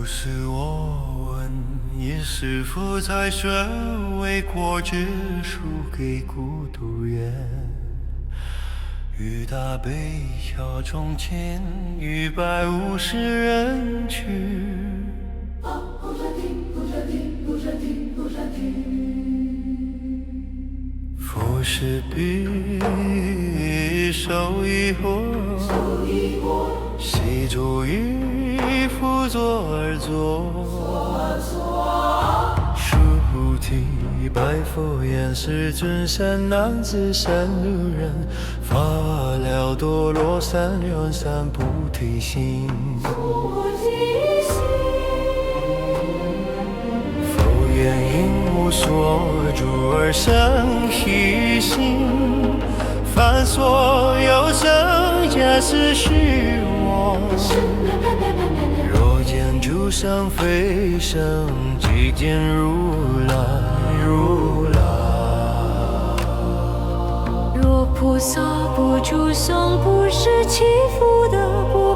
不是我问你是否在学为国之输给孤独园，雨打悲桥中间150人去。浮士笔手一握，习作于辅佐而坐。书题白佛言是尊山男子山路人，发了堕落三缘三菩提心。佛言因无所住而生虚心，凡所有生皆是虚妄。若见诸相非生，即见如来如来。若菩萨不住相，不是其福德不